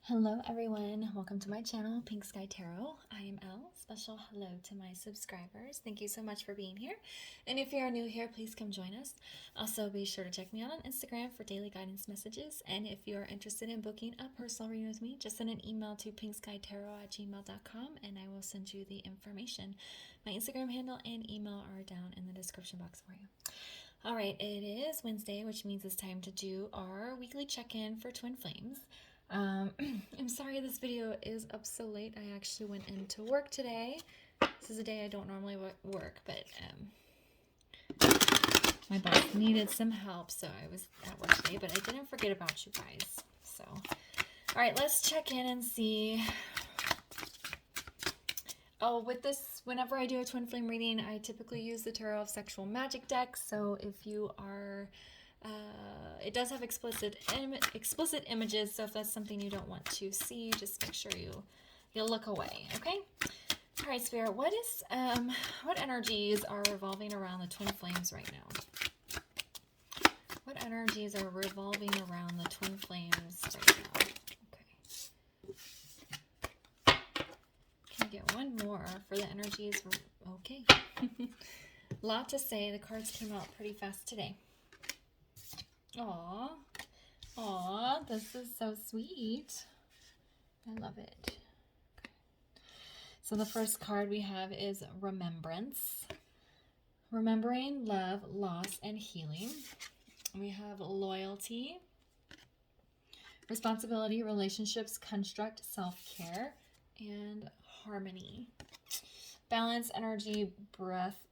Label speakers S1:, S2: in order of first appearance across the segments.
S1: Hello everyone, welcome to my channel, Pink Sky Tarot. I am Elle. Special hello to my subscribers. Thank you so much for being here. And if you are new here, please come join us. Also, be sure to check me out on Instagram for daily guidance messages. And if you are interested in booking a personal reading with me, just send an email to pinkskytarot@gmail.com and I will send you the information. My Instagram handle and email are down in the description box for you. All right, it is Wednesday, which means it's time to do our weekly check-in for Twin Flames. I'm sorry this video is up so late. I actually went into work today. This is a day I don't normally work, but my boss needed some help, so I was at work today, but I didn't forget about you guys. So, all right, let's check in and see. Oh, with this, whenever I do a twin flame reading, I typically use the Tarot of Sexual Magic deck. So if you are it does have explicit images, so if that's something you don't want to see, just make sure you look away, okay? All right, Spirit, what energies are revolving around the twin flames right now? What energies are revolving around the twin flames right now? Okay. Can I get one more for the energies? Okay. Lot to say. The cards came out pretty fast today. Aw, aw, this is so sweet. I love it. Okay. So the first card we have is Remembrance. Remembering love, loss, and healing. We have Loyalty, Responsibility, Relationships, Construct, Self-Care, and Harmony. Balance, Energy, breath,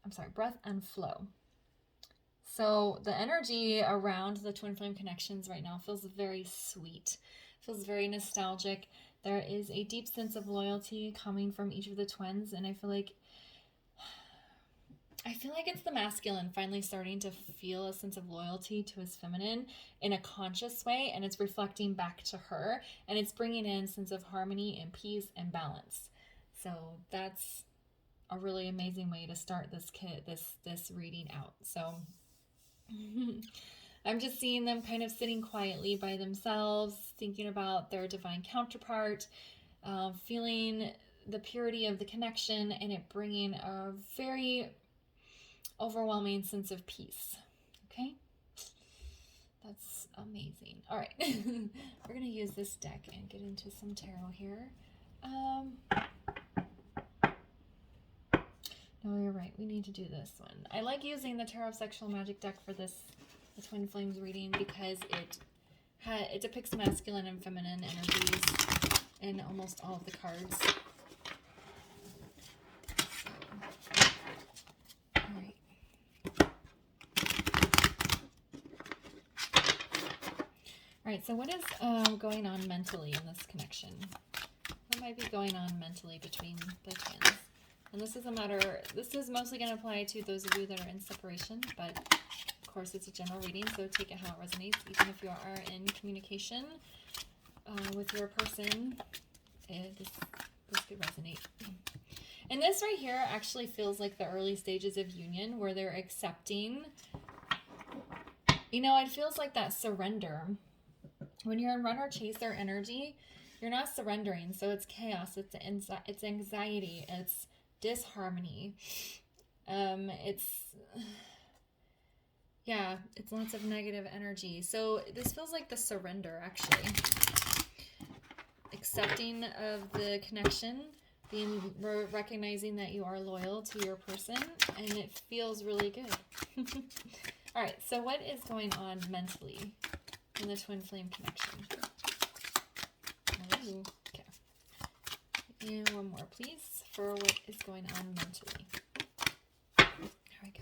S1: and flow. So the energy around the twin flame connections right now feels very sweet, feels very nostalgic. There is a deep sense of loyalty coming from each of the twins, and I feel like it's the masculine finally starting to feel a sense of loyalty to his feminine in a conscious way, and it's reflecting back to her, and it's bringing in a sense of harmony and peace and balance. So that's a really amazing way to start this reading out. So I'm just seeing them kind of sitting quietly by themselves, thinking about their divine counterpart, feeling the purity of the connection, and it bringing a very overwhelming sense of peace. Okay? That's amazing. All right. We're going to use this deck and get into some tarot here. No, you're right. We need to do this one. I like using the Tarot of Sexual Magic deck for the Twin Flames reading because it depicts masculine and feminine energies in almost all of the cards. So, all right. All right, so what is going on mentally in this connection? What might be going on mentally between the twins? And this is mostly going to apply to those of you that are in separation, but of course it's a general reading, so take it how it resonates. Even if you are in communication with your person, this could resonate. And this right here actually feels like the early stages of union where they're accepting. You know, it feels like that surrender. When you're in runner chaser energy, you're not surrendering, so it's chaos, it's anxiety, it's disharmony. It's lots of negative energy. So this feels like the surrender, actually. Accepting of the connection, recognizing that you are loyal to your person, and it feels really good. All right, so what is going on mentally in the twin flame connection? Ooh, okay. And one more, please, for what is going on mentally. There we go.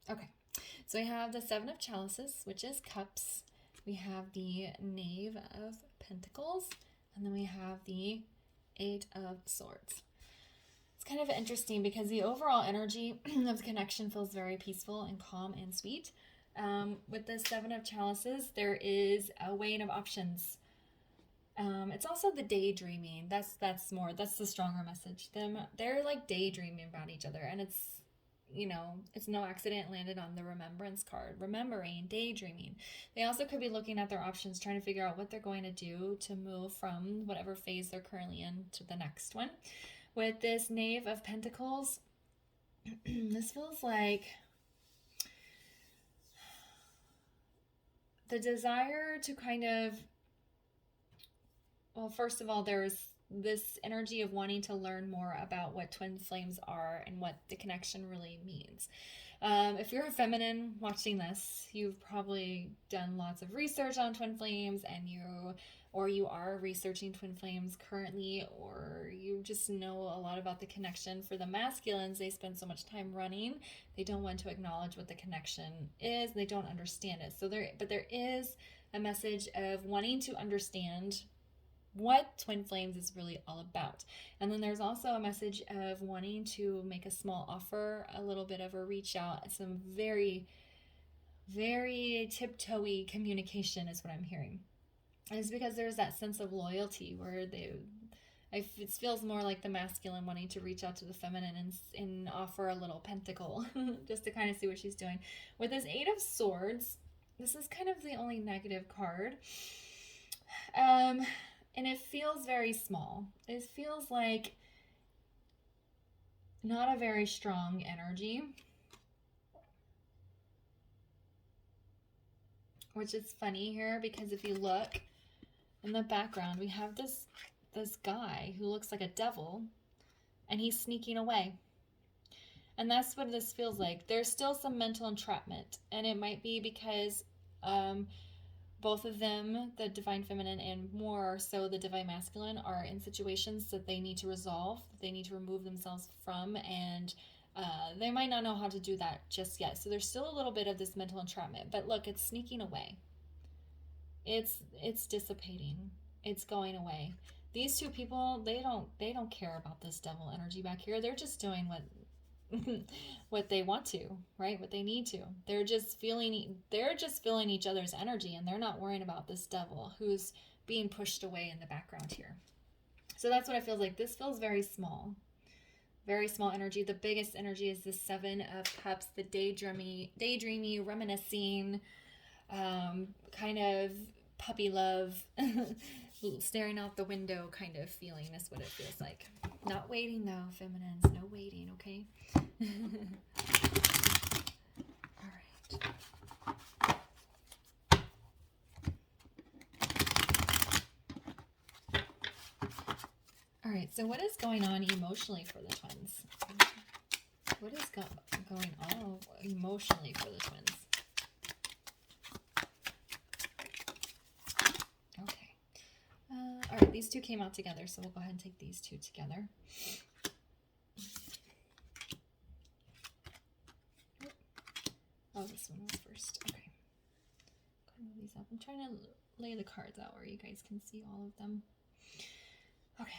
S1: Okay, so we have the Seven of Chalices, which is cups. We have the Knave of Pentacles, and then we have the Eight of Swords. It's kind of interesting because the overall energy of the connection feels very peaceful and calm and sweet. With the Seven of Chalices, there is a weight of options. It's also the daydreaming. That's the stronger message. They're like daydreaming about each other, and it's you know, it's no accident it landed on the remembrance card. Remembering, daydreaming. They also could be looking at their options, trying to figure out what they're going to do to move from whatever phase they're currently in to the next one. With this Knave of Pentacles, this feels like the desire to kind of, well, first of all, there's this energy of wanting to learn more about what twin flames are and what the connection really means. If you're a feminine watching this, you've probably done lots of research on twin flames, and you are researching twin flames currently, or you just know a lot about the connection. For the masculines, they spend so much time running, they don't want to acknowledge what the connection is, they don't understand it. But there is a message of wanting to understand what twin flames is really all about. And then there's also a message of wanting to make a small offer, a little bit of a reach out, some very, very tiptoey communication is what I'm hearing. And it's because there's that sense of loyalty where it feels more like the masculine wanting to reach out to the feminine and offer a little pentacle just to kind of see what she's doing. With this Eight of Swords, this is kind of the only negative card. And it feels very small. It feels like not a very strong energy. Which is funny here, because if you look in the background, we have this guy who looks like a devil, and he's sneaking away. And that's what this feels like. There's still some mental entrapment, and it might be because both of them, the divine feminine and more so the divine masculine, are in situations that they need to resolve, that they need to remove themselves from, and they might not know how to do that just yet. So there's still a little bit of this mental entrapment. But look, it's sneaking away. It's dissipating. It's going away. These two people, they don't care about this devil energy back here. They're just doing what they want to, right? What they need to. They're just feeling each other's energy, and they're not worrying about this devil who's being pushed away in the background here. So that's what it feels like. This feels very small energy. The biggest energy is the Seven of Cups, the daydreamy, reminiscing, kind of puppy love, staring out the window kind of feeling is what it feels like. Not waiting though, feminines. No waiting, okay? All right. All right, so what is going on emotionally for the twins? What is going on emotionally for the twins? Okay. All right, these two came out together, so we'll go ahead and take these two together. Oh, this one was first. Okay. Go ahead and move these up. I'm trying to lay the cards out where you guys can see all of them. Okay.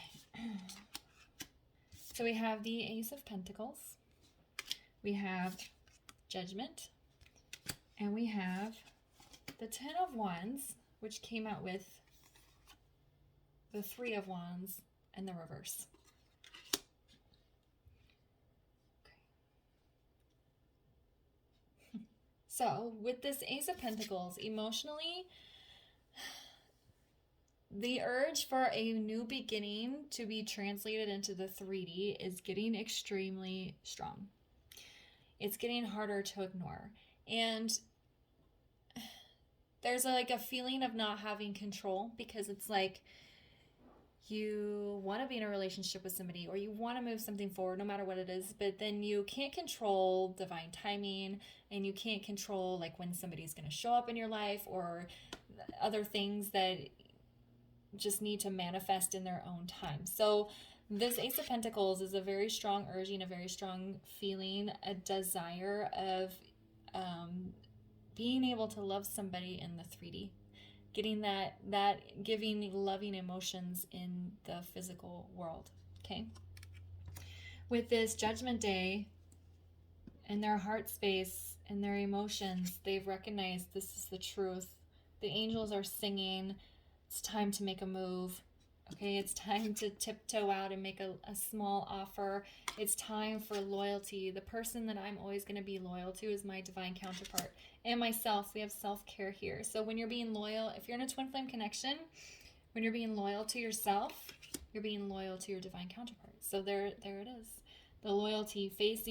S1: So we have the Ace of Pentacles. We have Judgment. And we have the Ten of Wands, which came out with the Three of Wands and the reverse. Okay. So with this Ace of Pentacles, emotionally, the urge for a new beginning to be translated into the 3D is getting extremely strong. It's getting harder to ignore. And there's like a feeling of not having control, because it's like you want to be in a relationship with somebody, or you want to move something forward no matter what it is, but then you can't control divine timing, and you can't control like when somebody's going to show up in your life, or other things that just need to manifest in their own time. So this Ace of Pentacles is a very strong urging, a very strong feeling, a desire of being able to love somebody in the 3D, getting that giving loving emotions in the physical world. Okay. With this Judgment Day, in their heart space and their emotions, they've recognized this is the truth. The angels are singing. It's time to make a move. Okay, it's time to tiptoe out and make a small offer. It's time for loyalty. The person that I'm always going to be loyal to is my divine counterpart and myself. We have self-care here. So when you're being loyal, if you're in a twin flame connection, when you're being loyal to yourself, you're being loyal to your divine counterpart. So there it is. The loyalty, this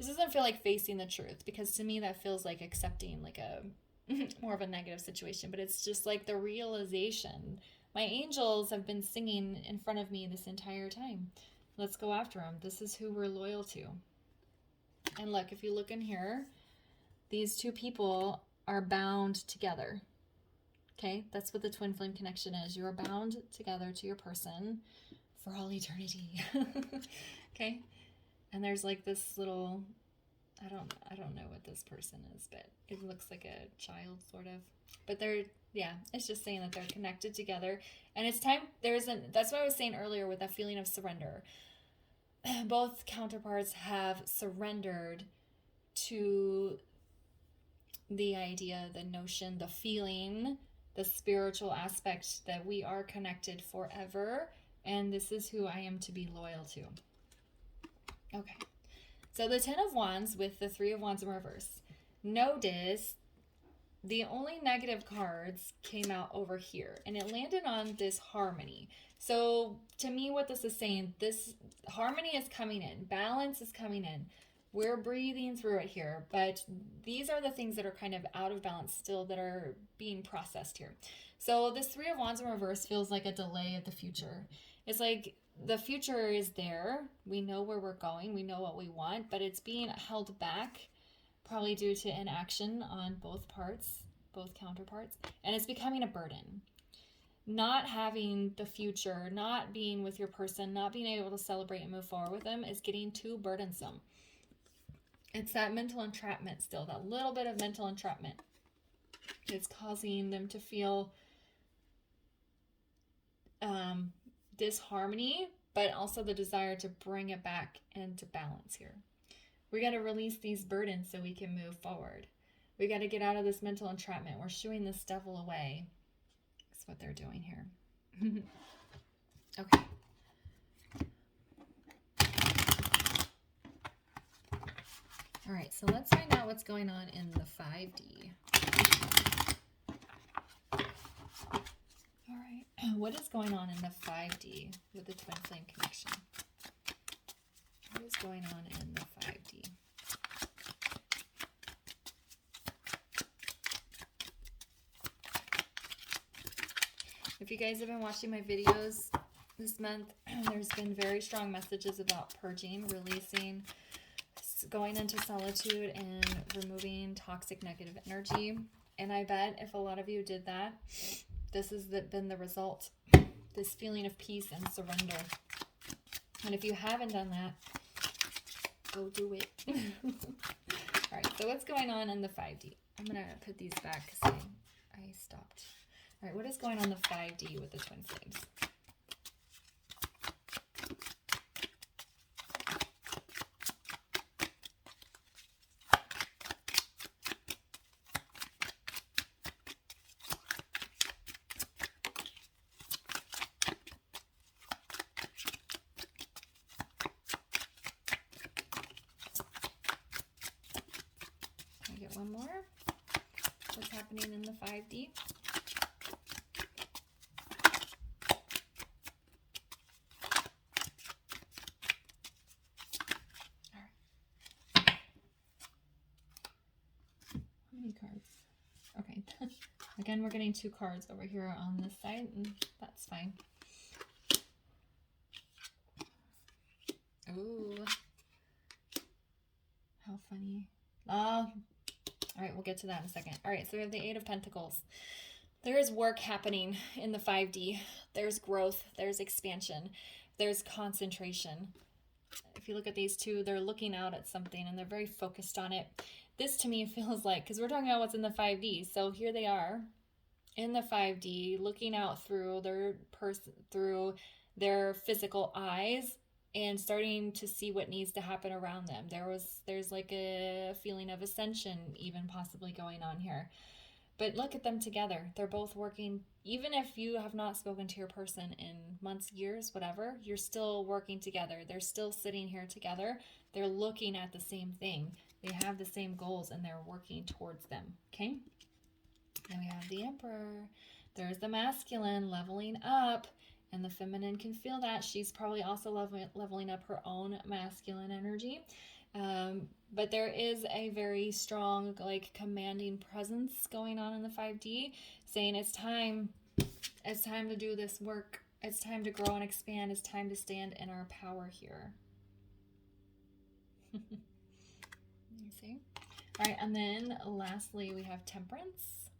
S1: doesn't feel like facing the truth, because to me that feels like accepting like a more of a negative situation, but it's just like the realization. My angels have been singing in front of me this entire time. Let's go after them. This is who we're loyal to. And look, if you look in here, these two people are bound together. Okay, that's what the twin flame connection is. You are bound together to your person for all eternity. Okay, and there's like this little, I don't know what this person is, but it looks like a child sort of. But it's just saying that they're connected together, and it's time. That's what I was saying earlier with that feeling of surrender. Both counterparts have surrendered to the idea, the notion, the feeling, the spiritual aspect that we are connected forever, and this is who I am to be loyal to. Okay, so the 10 of Wands with the 3 of Wands in reverse. Notice the only negative cards came out over here, and it landed on this harmony. So to me, what this is saying, this harmony is coming in, balance is coming in. We're breathing through it here, but these are the things that are kind of out of balance still, that are being processed here. So this 3 of Wands in reverse feels like a delay of the future. It's like the future is there. We know where we're going. We know what we want, but it's being held back, probably due to inaction on both counterparts, and it's becoming a burden. Not having the future, not being with your person, not being able to celebrate and move forward with them is getting too burdensome. It's that mental entrapment still, that little bit of mental entrapment. It's causing them to feel disharmony, but also the desire to bring it back into balance here. We got to release these burdens so we can move forward. We got to get out of this mental entrapment. We're shooing this devil away. That's what they're doing here. Okay. All right, so let's find out what's going on in the 5D. All right, what is going on in the 5D with the twin flame connection? What is going on in the 5D? If you guys have been watching my videos this month, there's been very strong messages about purging, releasing, going into solitude, and removing toxic negative energy. And I bet if a lot of you did that, this has been the result, this feeling of peace and surrender. And if you haven't done that, go do it. All right, so what's going on in the 5D? I'm going to put these back because I stopped. All right, what is going on in the 5D with the twin flames? Can I get one more? What's happening in the 5D? Cards. Okay. Again, we're getting 2 cards over here on this side, and that's fine. Ooh. How funny. All right, we'll get to that in a second. All right, so we have the 8 of Pentacles. There is work happening in the 5D. There's growth. There's expansion. There's concentration. If you look at these two, they're looking out at something, and they're very focused on it. This to me feels like, because we're talking about what's in the 5D, so here they are in the 5D, looking out through their physical eyes and starting to see what needs to happen around them. There's like a feeling of ascension even possibly going on here. But look at them together. They're both working. Even if you have not spoken to your person in months, years, whatever, you're still working together. They're still sitting here together. They're looking at the same thing. They have the same goals and they're working towards them. Okay? Then we have the Emperor. There's the masculine leveling up. And the feminine can feel that. She's probably also leveling up her own masculine energy. But there is a very strong, like, commanding presence going on in the 5D, saying it's time to do this work. It's time to grow and expand. It's time to stand in our power here. You see? All right, and then lastly, we have Temperance.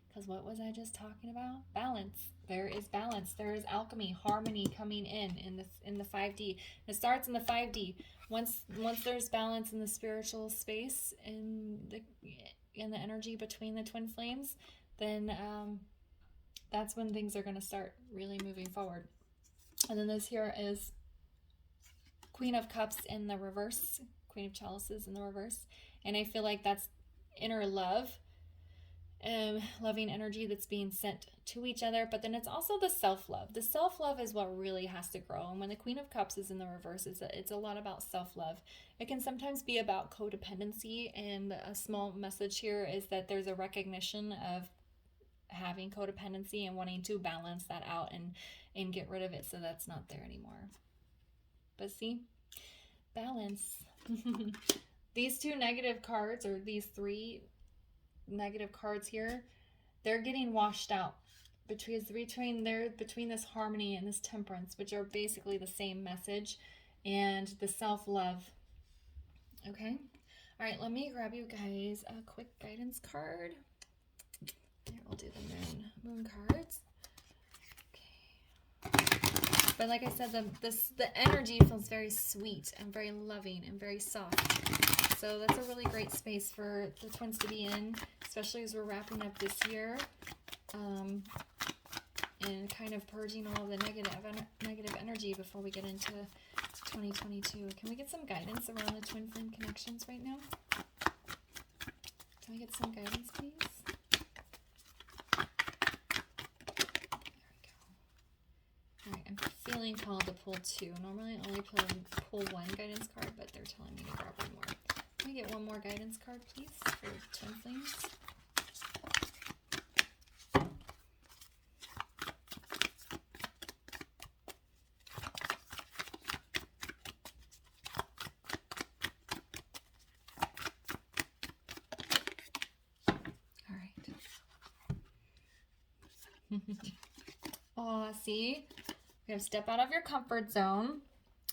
S1: Because what was I just talking about? Balance. There is balance. There is alchemy, harmony coming in the 5D. It starts in the 5D. Once there's balance in the spiritual space, in the energy between the twin flames, then that's when things are going to start really moving forward. And then this here is Queen of Cups in the reverse, Queen of Chalices in the reverse. And I feel like that's inner love. Loving energy that's being sent to each other, but then it's also the self-love. The self-love is what really has to grow. And when the Queen of Cups is in the reverse, it's a lot about self-love. It can sometimes be about codependency, and a small message here is that there's a recognition of having codependency and wanting to balance that out and get rid of it so that's not there anymore. But see, balance. These two negative cards, or these three negative cards here, they're getting washed out between this harmony and this Temperance, which are basically the same message, and the self-love. Okay, all right, let me grab you guys a quick guidance card. Here, we'll do the moon cards. Okay, but like I said, the energy feels very sweet and very loving and very soft. So that's a really great space for the twins to be in, especially as we're wrapping up this year, and kind of purging all of the negative energy before we get into 2022. Can we get some guidance around the twin flame connections right now? Can we get some guidance, please? There we go. All right, I'm feeling called to pull two. Normally I only pull one guidance card, but they're telling me to grab one more. Can we get one more guidance card, please, for twin flames? All right. Oh, see? We have step out of your comfort zone.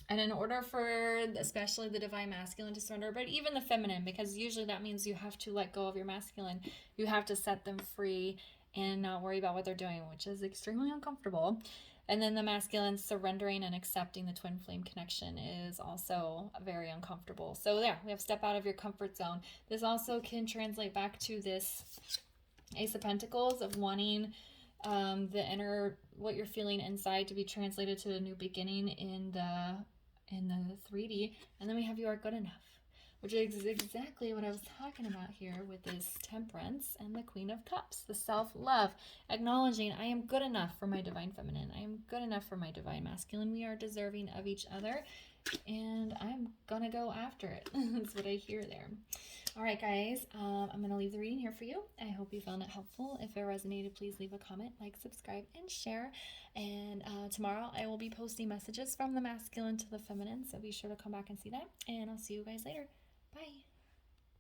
S1: And in order for especially the divine masculine to surrender, but even the feminine, because usually that means you have to let go of your masculine. You have to set them free and not worry about what they're doing, which is extremely uncomfortable. And then the masculine surrendering and accepting the twin flame connection is also very uncomfortable. So yeah, we have step out of your comfort zone. This also can translate back to this Ace of Pentacles of wanting the inner, what you're feeling inside, to be translated to a new beginning in the 3D. And then we have You Are Good Enough, which is exactly what I was talking about here with this Temperance and the Queen of Cups, the self-love, acknowledging I am good enough for my divine feminine, I am good enough for my divine masculine, we are deserving of each other, and I'm gonna go after it. That's what I hear there. All right, guys, I'm going to leave the reading here for you. I hope you found it helpful. If it resonated, please leave a comment, like, subscribe, and share. And tomorrow I will be posting messages from the masculine to the feminine, so be sure to come back and see that. And I'll see you guys later. Bye.